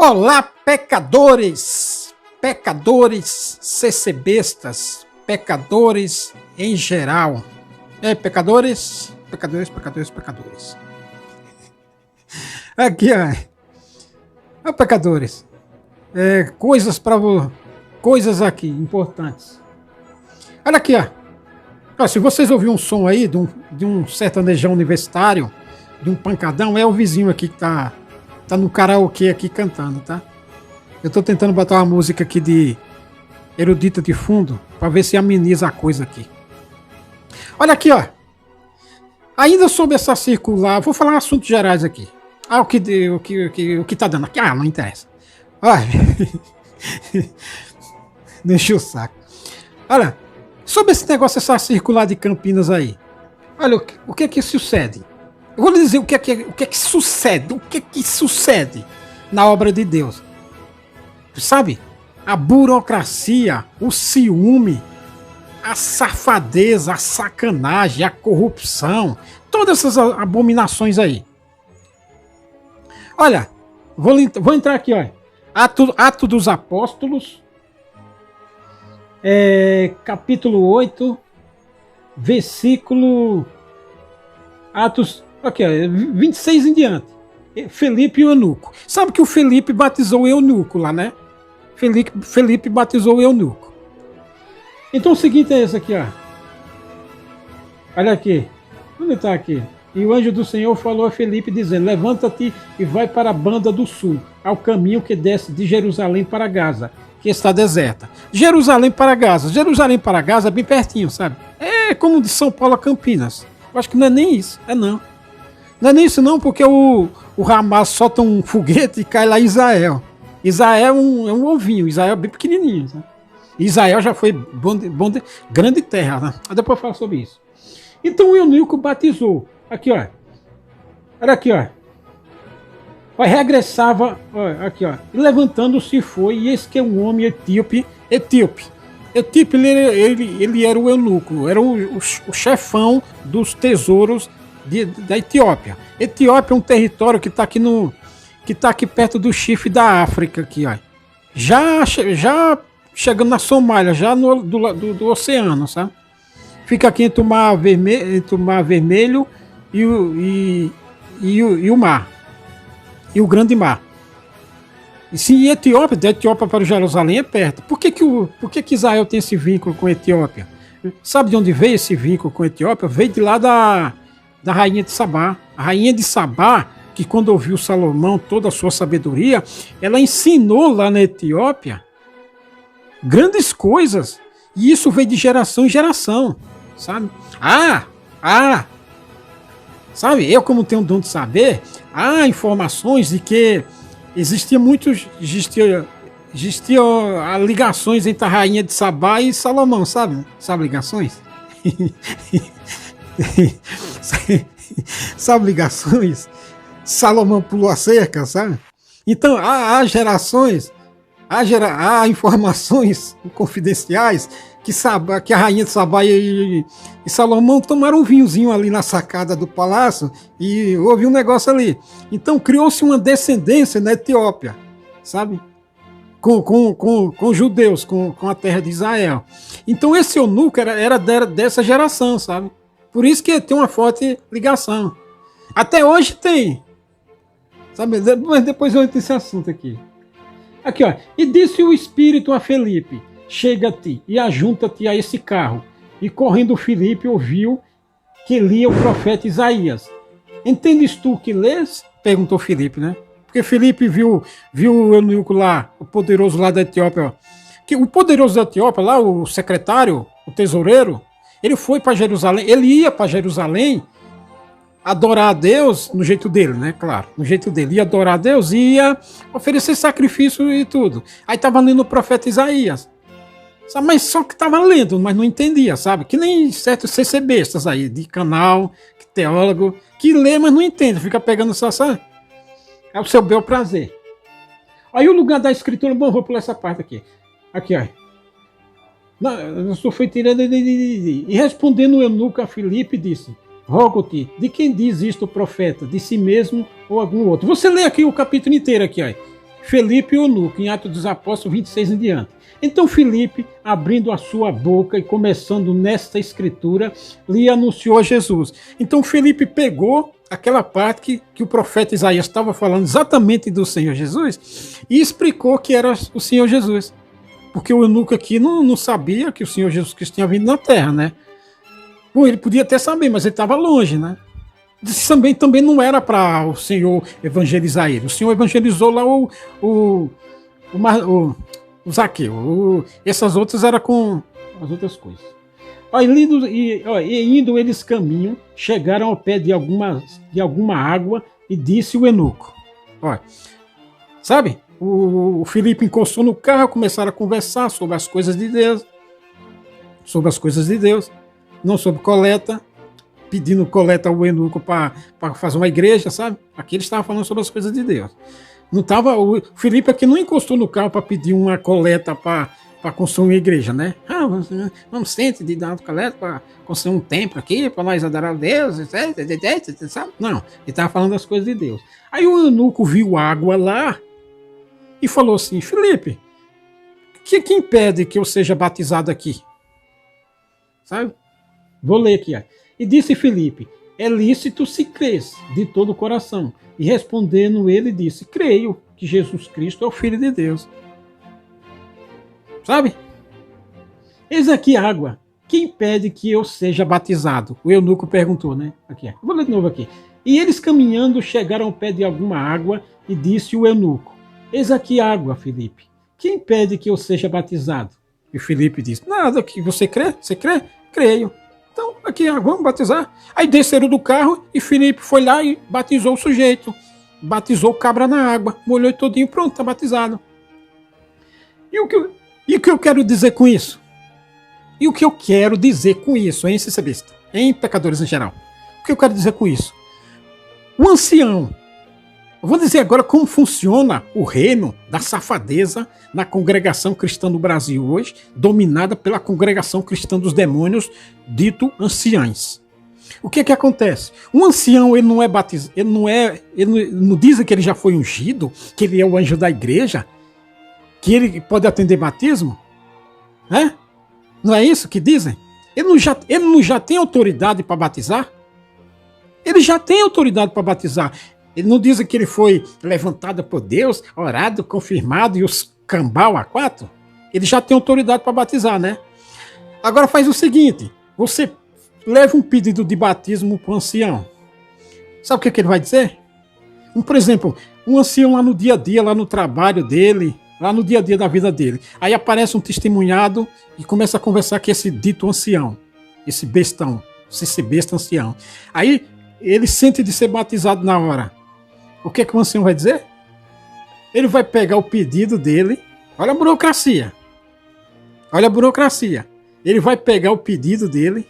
Olá, pecadores, pecadores CCBistas, pecadores em geral. Pecadores, pecadores, pecadores, pecadores. Aqui, ó, pecadores. Coisas aqui importantes. Olha aqui, ó. Se vocês ouvirem um som aí de um sertanejão universitário, de um pancadão, é o vizinho aqui que tá no karaokê aqui cantando, tá? Eu tô tentando botar uma música aqui de erudita de fundo para ver se ameniza a coisa aqui. Olha aqui, ó. Ainda sobre essa circular, vou falar assuntos gerais aqui. O que tá dando aqui? Não interessa. Olha. Deixa o saco. Olha, sobre esse negócio, essa circular de Campinas aí. Olha, o que sucede? Eu vou lhe dizer o que sucede na obra de Deus. Sabe? A burocracia, o ciúme, a safadeza, a sacanagem, a corrupção, todas essas abominações aí. Olha, vou entrar aqui, ó. Ato dos Apóstolos, capítulo 8, versículo Atos, aqui, ó, 26 em diante. Felipe e o eunuco. Sabe que o Felipe batizou o eunuco lá, né? Felipe batizou o eunuco. Então o seguinte é esse aqui, ó. Olha aqui. Onde está aqui? E o anjo do Senhor falou a Felipe dizendo: levanta-te e vai para a banda do sul, ao caminho que desce de Jerusalém para Gaza, que está deserta. Jerusalém para Gaza é bem pertinho, sabe? É como de São Paulo a Campinas. Eu acho que não é nem isso, não. Não é nem isso não, porque o Hamas solta um foguete e cai lá em Israel. Israel é um ovinho, Israel é bem pequenininho, sabe? Israel já foi grande terra, né? Depois eu falo sobre isso. Então o eunuco batizou. Aqui, ó. Olha aqui, ó. Regressava, ó, aqui, ó. Levantando-se foi, e eis que um homem etíope, ele era o eunuco, era o chefão dos tesouros da Etiópia. Etiópia é um território que está aqui perto do chifre da África, aqui, ó. Já chegando na Somália, já do oceano, sabe? Fica aqui entre o Mar Vermelho e o mar. E o Grande Mar. E sim, Etiópia, da Etiópia para Jerusalém é perto. Por que Israel tem esse vínculo com a Etiópia? Sabe de onde veio esse vínculo com a Etiópia? Veio de lá da rainha de Sabá. A rainha de Sabá, que quando ouviu Salomão toda a sua sabedoria, ela ensinou lá na Etiópia grandes coisas. E isso veio de geração em geração, sabe? Sabe, eu como tenho o dom de saber, há informações de que existia ligações entre a rainha de Sabá e Salomão, sabe? Sabe ligações? Sabe ligações? Salomão pulou a cerca, sabe? Então há informações confidenciais que a rainha de Sabá e Salomão tomaram um vinhozinho ali na sacada do palácio e houve um negócio ali. Então criou-se uma descendência na Etiópia, sabe? Com judeus, com a terra de Israel. Então esse eunuco era dessa geração, sabe? Por isso que tem uma forte ligação. Até hoje tem. Sabe? Mas depois eu entro nesse assunto aqui. Aqui, ó. E disse o Espírito a Felipe: chega-te e ajunta-te a esse carro. E correndo Felipe ouviu que lia o profeta Isaías. Entendes tu o que lês? Perguntou Felipe, né? Porque Felipe viu o eunuco lá, o poderoso lá da Etiópia. Que o poderoso da Etiópia lá, o secretário, o tesoureiro, ele foi para Jerusalém, ele ia para Jerusalém adorar a Deus no jeito dele, né? Claro, no jeito dele. Ia adorar a Deus e ia oferecer sacrifício e tudo. Aí estava lendo o profeta Isaías. Sabe? Mas só que estava lendo, mas não entendia, sabe? Que nem certos CCBistas aí, de canal, teólogo, que lê, mas não entende. Fica pegando só, sabe? É o seu bel prazer. Aí o lugar da escritura, bom, vou pular essa parte aqui. Aqui, ó. Eu só fui tirando e respondendo o eunuco a Filipe disse: rogo-te, de quem diz isto o profeta? De si mesmo ou algum outro? Você lê aqui o capítulo inteiro aqui, ó. Felipe e eunuco, em Atos dos Apóstolos 26 em diante. Então Felipe, abrindo a sua boca e começando nesta escritura, lhe anunciou a Jesus. Então Felipe pegou aquela parte que o profeta Isaías estava falando exatamente do Senhor Jesus e explicou que era o Senhor Jesus. Porque o eunuco aqui não sabia que o Senhor Jesus Cristo tinha vindo na terra, né? Bom, ele podia até saber, mas ele estava longe, né? Também não era para o Senhor evangelizar ele. O Senhor evangelizou lá o Zaqueu. Essas outras eram com as outras coisas. Indo eles caminham, chegaram ao pé de alguma água e disse o eunuco. Olha, sabe? O Filipe encostou no carro, começaram a conversar sobre as coisas de Deus. Sobre as coisas de Deus. Não sobre coleta. Pedindo coleta ao eunuco para fazer uma igreja, sabe? Aqui ele estava falando sobre as coisas de Deus. Não tava, o Filipe aqui não encostou no carro para pedir uma coleta para construir uma igreja, né? Vamos sentir de dar uma coleta para construir um templo aqui, para nós adorar a Deus, sabe? Não, ele estava falando das coisas de Deus. Aí o eunuco viu água lá e falou assim, Filipe, que impede que eu seja batizado aqui? Sabe? Vou ler aqui, ó. E disse Filipe, é lícito se crês de todo o coração. E respondendo ele disse, creio que Jesus Cristo é o Filho de Deus. Sabe? Eis aqui água. Que impede que eu seja batizado? O eunuco perguntou, né? Aqui, vou ler de novo aqui. E eles caminhando chegaram ao pé de alguma água e disse o eunuco, eis aqui água, Filipe. Que impede que eu seja batizado? E Filipe disse, nada, que você crê? Você crê? Creio. Então, aqui, vamos batizar. Aí desceram do carro e Filipe foi lá e batizou o sujeito. Batizou o cabra na água, molhou todinho, pronto, está batizado. E o que eu quero dizer com isso? E o que eu quero dizer com isso, hein, CCBista? Em pecadores em geral. O que eu quero dizer com isso? O ancião. Eu vou dizer agora como funciona o reino da safadeza na congregação cristã do Brasil hoje, dominada pela congregação cristã dos demônios, dito anciães. O que acontece? Um ancião, ele não é batizado, ele não dizem que ele já foi ungido, que ele é o anjo da igreja, que ele pode atender batismo? É? Não é isso que dizem? Ele não já tem autoridade para batizar? Ele já tem autoridade para batizar. Ele não diz que ele foi levantado por Deus, orado, confirmado e os cambau a quatro? Ele já tem autoridade para batizar, né? Agora faz o seguinte, você leva um pedido de batismo para o ancião. Sabe o que ele vai dizer? Por exemplo, um ancião lá no dia a dia, lá no trabalho dele, lá no dia a dia da vida dele. Aí aparece um testemunhado e começa a conversar com esse dito ancião, esse bestão, esse besta ancião. Aí ele sente de ser batizado na hora. O que o ancião vai dizer? Ele vai pegar o pedido dele. Olha a burocracia. Olha a burocracia. Ele vai pegar o pedido dele,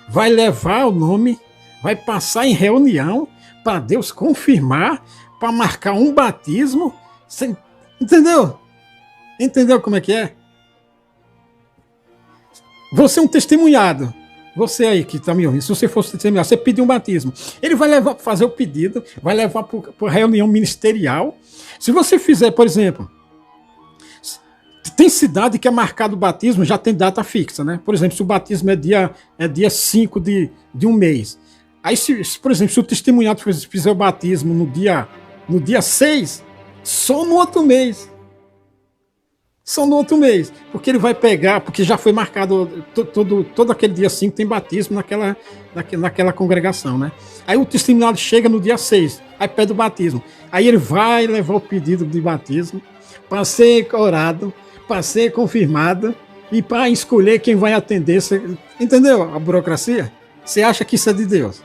vai levar o nome, vai passar em reunião para Deus confirmar, para marcar um batismo. Entendeu? Entendeu como é que é? Você é um testemunhado. Você aí que está me ouvindo, se você fosse testemunhar, você pediu um batismo. Ele vai levar para fazer o pedido, vai levar para reunião ministerial. Se você fizer, por exemplo, tem cidade que é marcado o batismo, já tem data fixa, né? Por exemplo, se o batismo é dia 5 de um mês. Aí, por exemplo, se o testemunhado fizer o batismo no dia 6, só no outro mês. Só no outro mês, porque ele vai pegar, porque já foi marcado todo aquele dia 5 tem batismo naquela congregação, né? Aí o testemunhado chega no dia 6, aí pede o batismo. Aí ele vai levar o pedido de batismo para ser orado, para ser confirmado e para escolher quem vai atender. Entendeu a burocracia? Você acha que isso é de Deus?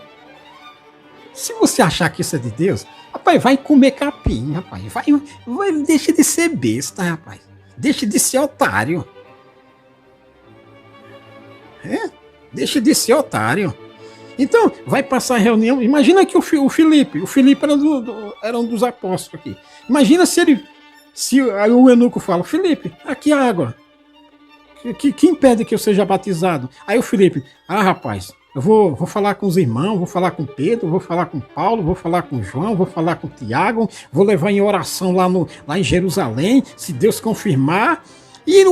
Se você achar que isso é de Deus, rapaz, vai comer capim, rapaz. Deixa de ser besta, rapaz. Deixa de ser otário. Deixa de ser otário. Então, vai passar a reunião. Imagina que o Filipe era um dos apóstolos aqui. Imagina se aí o eunuco fala, Filipe, aqui a água. Que impede que eu seja batizado? Aí o Filipe, rapaz, Eu vou falar com os irmãos, vou falar com Pedro, vou falar com Paulo, vou falar com João, vou falar com Tiago, vou levar em oração lá em Jerusalém, se Deus confirmar. E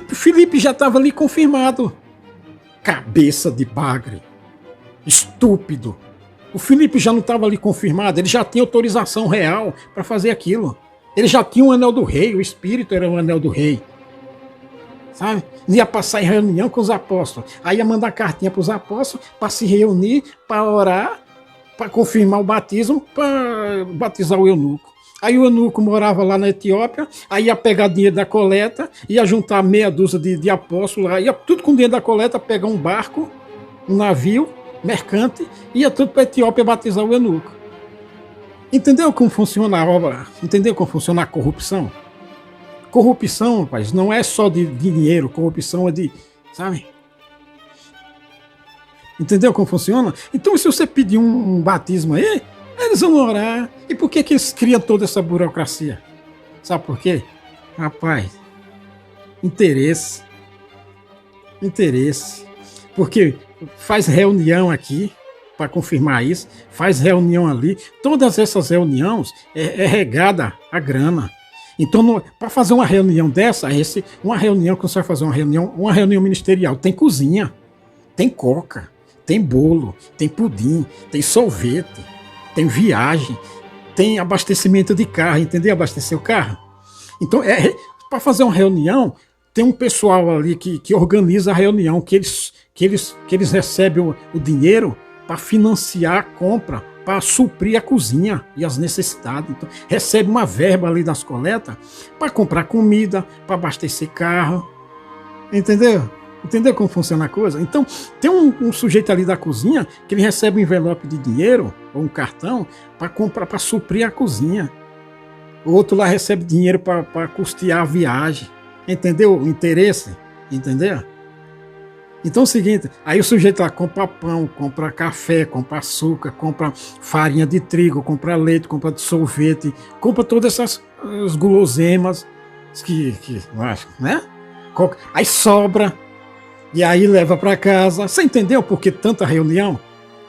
Filipe já estava ali confirmado. Cabeça de bagre. Estúpido. O Filipe já não estava ali confirmado, ele já tinha autorização real para fazer aquilo. Ele já tinha um anel do rei, o Espírito era o anel do rei. Sabe? Ia passar em reunião com os apóstolos. Aí ia mandar cartinha para os apóstolos para se reunir, para orar, para confirmar o batismo, para batizar o eunuco. Aí o eunuco morava lá na Etiópia, aí ia pegar dinheiro da coleta, ia juntar meia dúzia de apóstolos lá, ia tudo com dinheiro da coleta, pegar um barco, um navio mercante, ia tudo para a Etiópia batizar o eunuco. Entendeu como funciona a obra? Entendeu como funciona a corrupção? Corrupção, rapaz, não é só de dinheiro, corrupção é de, sabe? Entendeu como funciona? Então, se você pedir um batismo aí, eles vão orar. E por que eles criam toda essa burocracia? Sabe por quê? Rapaz, interesse. Interesse. Porque faz reunião aqui para confirmar isso, faz reunião ali. Todas essas reuniões é regada a grana. Então, para fazer uma reunião dessa, uma reunião que você vai fazer uma reunião ministerial, tem cozinha, tem coca, tem bolo, tem pudim, tem sorvete, tem viagem, tem abastecimento de carro, entendeu? Abastecer o carro. Então, para fazer uma reunião, tem um pessoal ali que organiza a reunião, que eles recebem o dinheiro para financiar a compra, para suprir a cozinha e as necessidades. Então, recebe uma verba ali das coletas para comprar comida, para abastecer carro. Entendeu? Entendeu como funciona a coisa? Então, tem um sujeito ali da cozinha que ele recebe um envelope de dinheiro ou um cartão para comprar, para suprir a cozinha. O outro lá recebe dinheiro para custear a viagem. Entendeu o interesse? Entendeu? Então é o seguinte, aí o sujeito lá compra pão, compra café, compra açúcar, compra farinha de trigo, compra leite, compra sorvete, compra todas essas guloseimas que né? Aí sobra e aí leva para casa. Você entendeu por que tanta reunião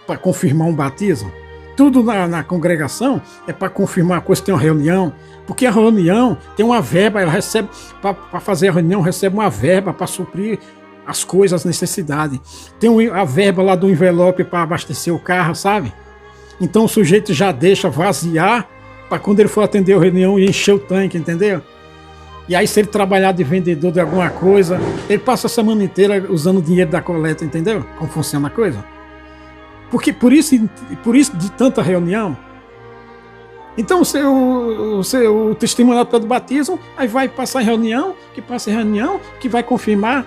para confirmar um batismo? Tudo na congregação é para confirmar a coisa, tem uma reunião, porque a reunião tem uma verba, ela recebe, para fazer a reunião, recebe uma verba para suprir as coisas, as necessidades. Tem a verba lá do envelope para abastecer o carro, sabe? Então o sujeito já deixa vaziar para quando ele for atender a reunião e encher o tanque, entendeu? E aí se ele trabalhar de vendedor de alguma coisa, ele passa a semana inteira usando o dinheiro da coleta, entendeu? Como funciona a coisa? Porque por isso de tanta reunião. Então o testemunhado pelo batismo, aí vai passar em reunião, que vai confirmar.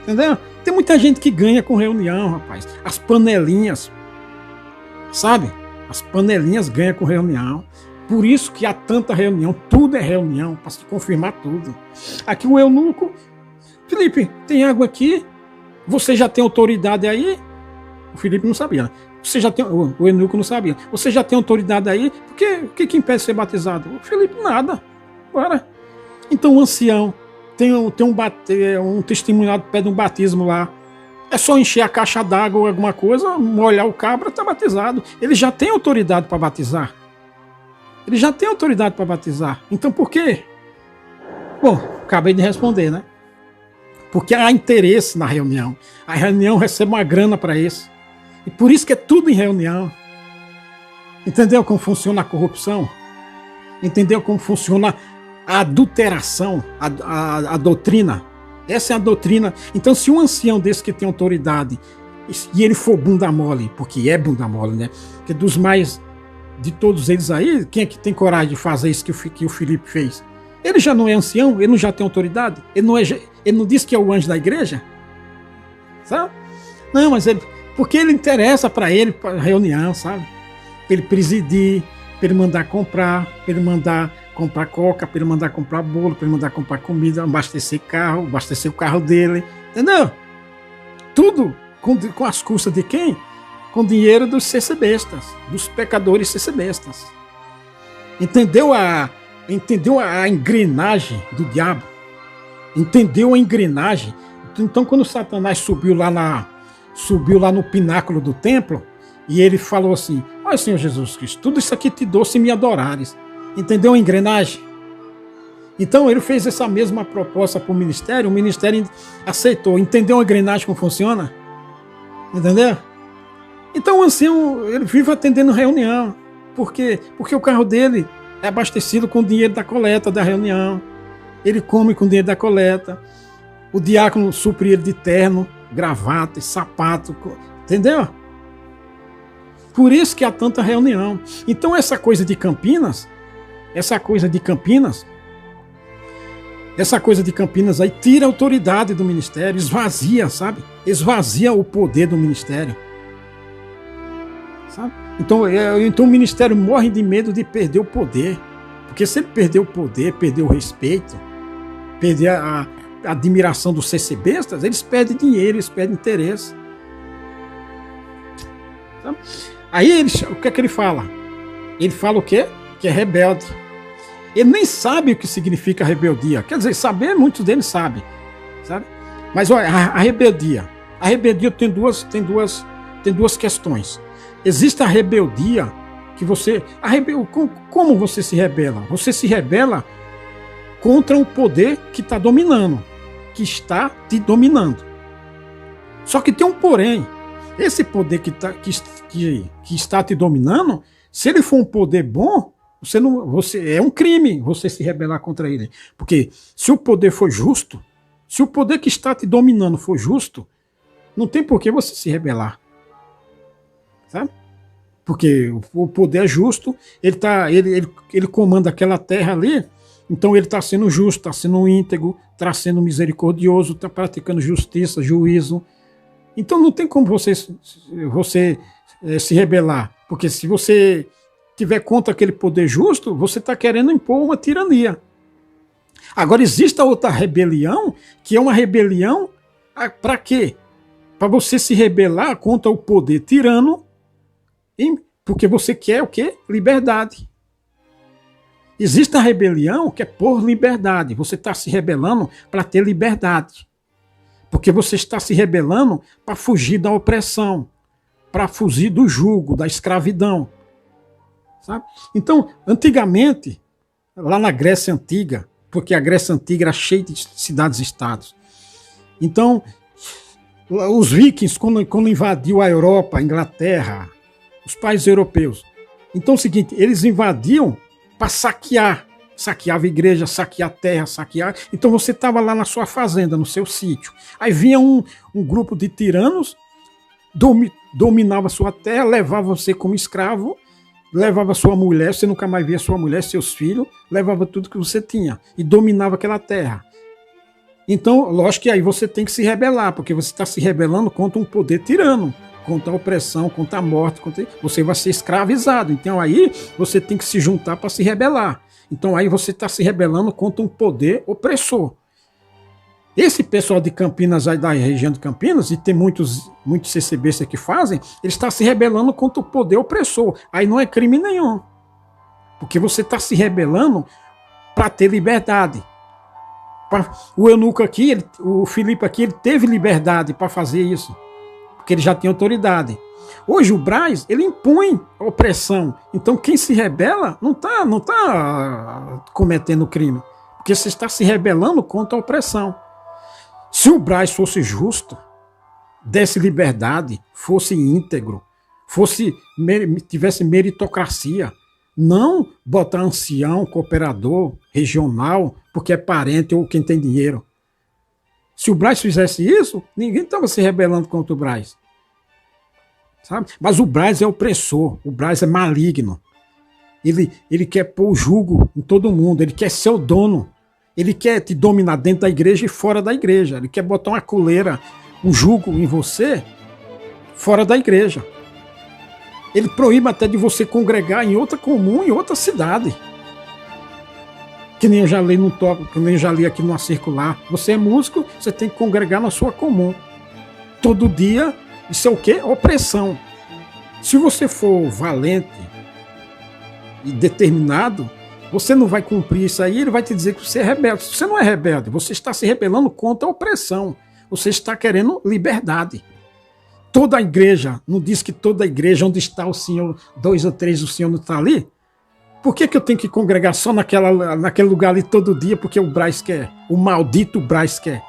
Entendeu? Tem muita gente que ganha com reunião, rapaz. As panelinhas, sabe? As panelinhas ganham com reunião. Por isso que há tanta reunião, tudo é reunião, para se confirmar tudo. Aqui o eunuco, Filipe, tem água aqui? Você já tem autoridade aí? O Filipe não sabia, né? O eunuco não sabia. Você já tem autoridade aí? O que impede de ser batizado? O Filipe, nada. Bora. Então o ancião tem um testemunhado que pede um batismo lá. É só encher a caixa d'água ou alguma coisa, molhar o cabra, está batizado. Ele já tem autoridade para batizar. Ele já tem autoridade para batizar. Então por quê? Bom, acabei de responder, né? Porque há interesse na reunião. A reunião recebe uma grana para isso. E por isso que é tudo em reunião. Entendeu como funciona a corrupção? Entendeu como funciona a adulteração, a doutrina? Essa é a doutrina. Então, se um ancião desse que tem autoridade, e ele for bunda mole, porque é bunda mole, né? Porque dos mais, de todos eles aí, quem é que tem coragem de fazer isso que o Filipe fez? Ele já não é ancião? Ele não já tem autoridade? Ele não disse que é o anjo da igreja? Sabe? Não, mas porque ele interessa para ele, para reunião, sabe? Para ele presidir, para ele mandar comprar, para ele mandar comprar coca, para ele mandar comprar bolo, para ele mandar comprar comida, abastecer o carro dele, entendeu? Tudo com as custas de quem? Com dinheiro dos CCBistas, dos pecadores CCBistas. Entendeu a engrenagem do diabo? Entendeu a engrenagem? Então quando Satanás subiu lá subiu lá no pináculo do templo e ele falou assim: olha, Senhor Jesus Cristo, tudo isso aqui te dou se me adorares. Entendeu a engrenagem? Então ele fez essa mesma proposta para o ministério aceitou. Entendeu a engrenagem como funciona? Entendeu? Então o ancião, ele vive atendendo reunião. Por quê? Porque o carro dele é abastecido com o dinheiro da coleta da reunião. Ele come com o dinheiro da coleta. O diácono supre ele de terno, gravata, sapato. Entendeu? Por isso que há tanta reunião. Então essa coisa de Campinas aí tira a autoridade do ministério, esvazia, sabe? Esvazia o poder do ministério. Sabe? Então o ministério morre de medo de perder o poder. Porque se ele perder o poder, perder o respeito, perder a admiração dos CCBistas, eles perdem dinheiro, eles perdem interesse. Sabe? Aí o que é que ele fala? Ele fala o quê? Que é rebelde. Ele nem sabe o que significa rebeldia. Quer dizer, saber, muitos deles sabem. Sabe? Mas olha, a rebeldia. A rebeldia tem duas questões. Existe a rebeldia que você... Como você se rebela? Você se rebela contra o poder que está dominando. Que está te dominando. Só que tem um porém. Esse poder que está te dominando, se ele for um poder bom, é um crime você se rebelar contra ele. Porque se o poder for justo, se o poder que está te dominando for justo, não tem por que você se rebelar. Sabe? Porque o poder é justo, ele comanda aquela terra ali, então ele está sendo justo, está sendo íntegro, está sendo misericordioso, está praticando justiça, juízo. Então não tem como você se rebelar, porque se você tiver contra aquele poder justo, você está querendo impor uma tirania. Agora existe a outra rebelião, que é uma rebelião para quê? Para você se rebelar contra o poder tirano, porque você quer o quê? Liberdade. Existe a rebelião que é por liberdade. Você está se rebelando para ter liberdade. Porque você está se rebelando para fugir da opressão, para fugir do jugo, da escravidão. Sabe? Então, antigamente, lá na Grécia Antiga, porque a Grécia Antiga era cheia de cidades-estados. Então, os vikings, quando invadiu a Europa, a Inglaterra, os países europeus, então é o seguinte, eles invadiam para saquear. Saqueava a igreja, saquear a terra, saquear. Então você estava lá na sua fazenda, no seu sítio. Aí vinha um grupo de tiranos, dominava a sua terra, levava você como escravo, levava sua mulher, você nunca mais via sua mulher, seus filhos, levava tudo que você tinha e dominava aquela terra. Então, lógico que aí você tem que se rebelar, porque você está se rebelando contra um poder tirano, contra a opressão, contra a morte, você vai ser escravizado. Então aí você tem que se juntar para se rebelar. Então aí você está se rebelando contra um poder opressor. Esse pessoal de Campinas, aí da região de Campinas, e tem muitos CCBs que fazem, ele está se rebelando contra o poder opressor. Aí não é crime nenhum. Porque você está se rebelando para ter liberdade. O eunuco aqui, o Filipe aqui, ele teve liberdade para fazer isso. Porque ele já tinha autoridade. Hoje o Braz, ele impõe a opressão. Então quem se rebela não tá cometendo crime. Porque você está se rebelando contra a opressão. Se o Braz fosse justo, desse liberdade, fosse íntegro, tivesse meritocracia, não botar ancião, cooperador, regional, porque é parente ou quem tem dinheiro. Se o Braz fizesse isso, ninguém estava se rebelando contra o Braz. Sabe? Mas o Braz é opressor, o Braz é maligno. Ele quer pôr o jugo em todo mundo, ele quer ser o dono. Ele quer te dominar dentro da igreja e fora da igreja. Ele quer botar uma coleira, um jugo em você, fora da igreja. Ele proíbe até de você congregar em outra comum, em outra cidade. Que nem eu já li no toque, que nem eu já li aqui numa circular. Você é músico, você tem que congregar na sua comum. Todo dia, isso é o quê? Opressão. Se você for valente e determinado, você não vai cumprir isso aí, ele vai te dizer que você é rebelde. Se você não é rebelde, você está se rebelando contra a opressão. Você está querendo liberdade. toda a igreja, não diz que toda a igreja onde está o Senhor, 2 ou 3, o Senhor não está ali? Por que eu tenho que congregar só naquele lugar ali todo dia porque o Braz quer? O maldito Braz quer.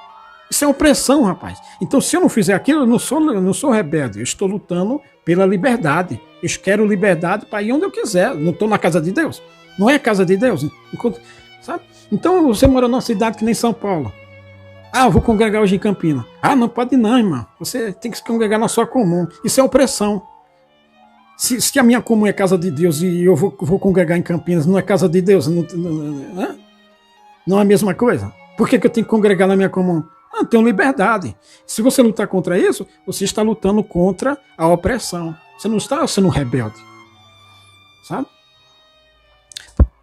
Isso é opressão, rapaz. Então, se eu não fizer aquilo, eu não sou rebelde. Eu estou lutando pela liberdade. Eu quero liberdade para ir onde eu quiser. Não estou na casa de Deus. Não é a casa de Deus. Sabe? Então, você mora numa cidade que nem São Paulo. Ah, eu vou congregar hoje em Campinas. Ah, não pode não, irmão. Você tem que se congregar na sua comum. Isso é opressão. Se a minha comum é casa de Deus e eu vou congregar em Campinas, não é casa de Deus? Não é a mesma coisa? Por que eu tenho que congregar na minha comum? Não, tenho liberdade. Se você lutar contra isso, você está lutando contra a opressão. Você não está sendo rebelde. Sabe?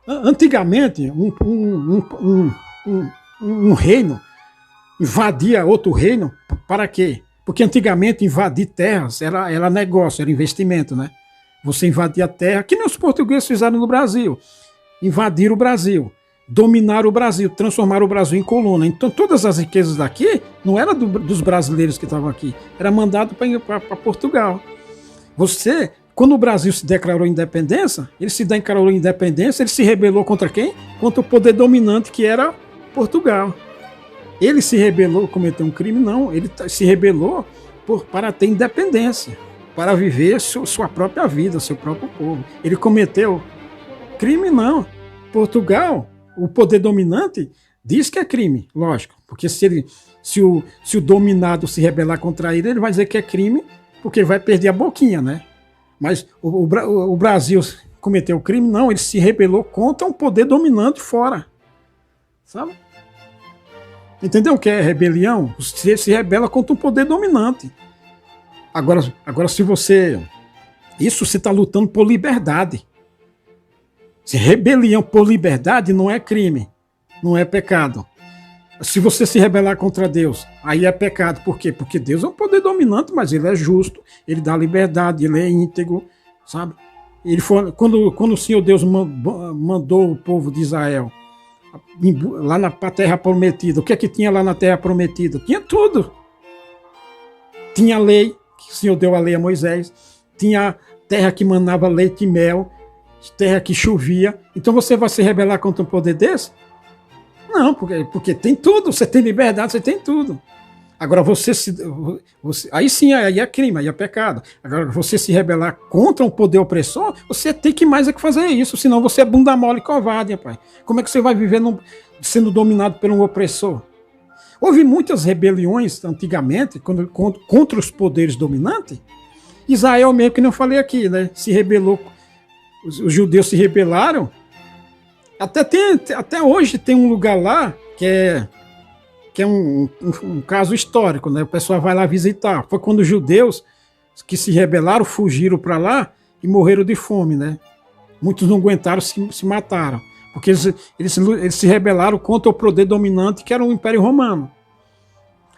Antigamente, um reino invadia outro reino, para quê? Porque antigamente invadir terras era negócio, era investimento, né? Você invadia a terra, que nem os portugueses fizeram no Brasil. Invadiram o Brasil, dominaram o Brasil, transformaram o Brasil em colônia. Então todas as riquezas daqui não eram dos brasileiros que estavam aqui, era mandado para Portugal. Quando o Brasil se declarou independência, ele se rebelou contra quem? Contra o poder dominante que era Portugal. Ele se rebelou, cometeu um crime? Não, ele se rebelou para ter independência, para viver sua própria vida, seu próprio povo. Ele cometeu crime? Não. Portugal, o poder dominante, diz que é crime, lógico, porque se o dominado se rebelar contra ele, ele vai dizer que é crime, porque ele vai perder a boquinha, né? Mas o Brasil cometeu crime? Não, ele se rebelou contra um poder dominante fora, sabe? Entendeu o que é rebelião? Você se rebela contra um poder dominante. Agora se você... Isso você está lutando por liberdade. Se rebelião por liberdade não é crime, não é pecado. Se você se rebelar contra Deus, aí é pecado. Por quê? Porque Deus é um poder dominante, mas ele é justo, ele dá liberdade, ele é íntegro, sabe? Quando o Senhor Deus mandou o povo de Israel lá na terra prometida, o que é que tinha lá na terra prometida? Tinha tudo. Tinha a lei, que o Senhor deu a lei a Moisés, tinha terra que manava leite e mel, terra que chovia. Então você vai se rebelar contra um poder desse? Não, porque tem tudo, você tem liberdade, você tem tudo. Agora aí sim, aí é crime, aí é pecado. Agora você se rebelar contra um poder opressor, você tem que mais é que fazer isso, senão você é bunda mole e covarde, rapaz. Como é que você vai viver sendo dominado por um opressor? Houve muitas rebeliões antigamente contra os poderes dominantes. Israel mesmo, que não falei aqui, né? Se rebelou, os judeus se rebelaram. Até hoje tem um lugar lá que é um caso histórico, né? O pessoal vai lá visitar. Foi quando os judeus que se rebelaram fugiram para lá e morreram de fome, né? Muitos não aguentaram, se mataram. Porque eles se rebelaram contra o poder dominante que era o Império Romano.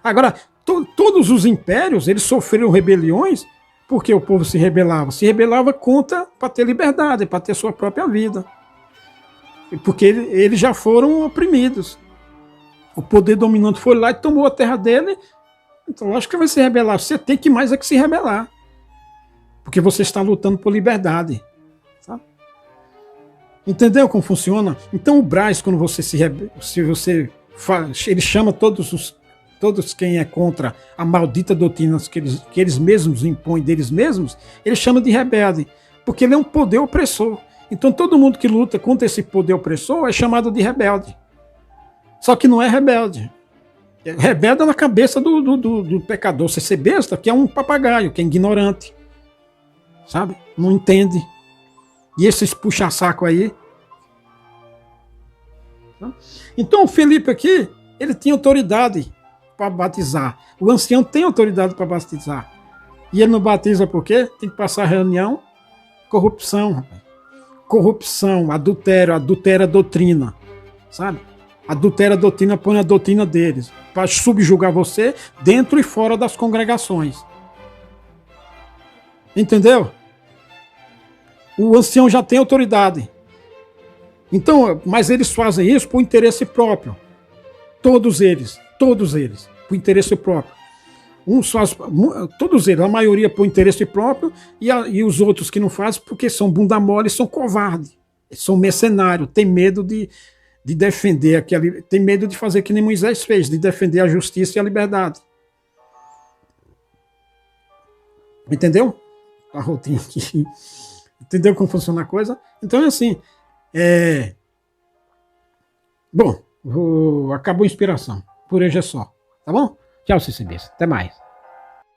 Agora, todos os impérios, eles sofreram rebeliões porque o povo se rebelava. Se rebelava para ter liberdade, para ter sua própria vida. Porque eles já foram oprimidos. O poder dominante foi lá e tomou a terra dele. Então, lógico que vai se rebelar. Você tem que mais é que se rebelar. Porque você está lutando por liberdade. Sabe? Entendeu como funciona? Então, o Braz, quando você ele chama todos quem é contra a maldita doutrina que eles mesmos impõem deles mesmos, ele chama de rebelde. Porque ele é um poder opressor. Então, todo mundo que luta contra esse poder opressor é chamado de rebelde. Só que não é rebelde. Rebelde é na cabeça do pecador. Você ser besta, que é um papagaio, que é ignorante. Sabe? Não entende. E esses puxa-saco aí. Então o Felipe aqui, ele tinha autoridade para batizar. O ancião tem autoridade para batizar. E ele não batiza por quê? Tem que passar reunião. Corrupção. Corrupção, adultério, adultera a doutrina. Sabe? Adultera a doutrina, põe a doutrina deles, para subjugar você dentro e fora das congregações. Entendeu? O ancião já tem autoridade. Então, mas eles fazem isso por interesse próprio. Todos eles, por interesse próprio. Uns faz, todos eles, a maioria por interesse próprio, e os outros que não fazem porque são bunda mole, são covardes, são mercenários, têm medo de defender aquele, tem medo de fazer que nem Moisés fez, de defender a justiça e a liberdade. Entendeu? A rotina aqui. Entendeu como funciona a coisa? Então é assim. Bom, acabou a inspiração. Por hoje é só. Tá bom? Tchau, CCBs. Até mais.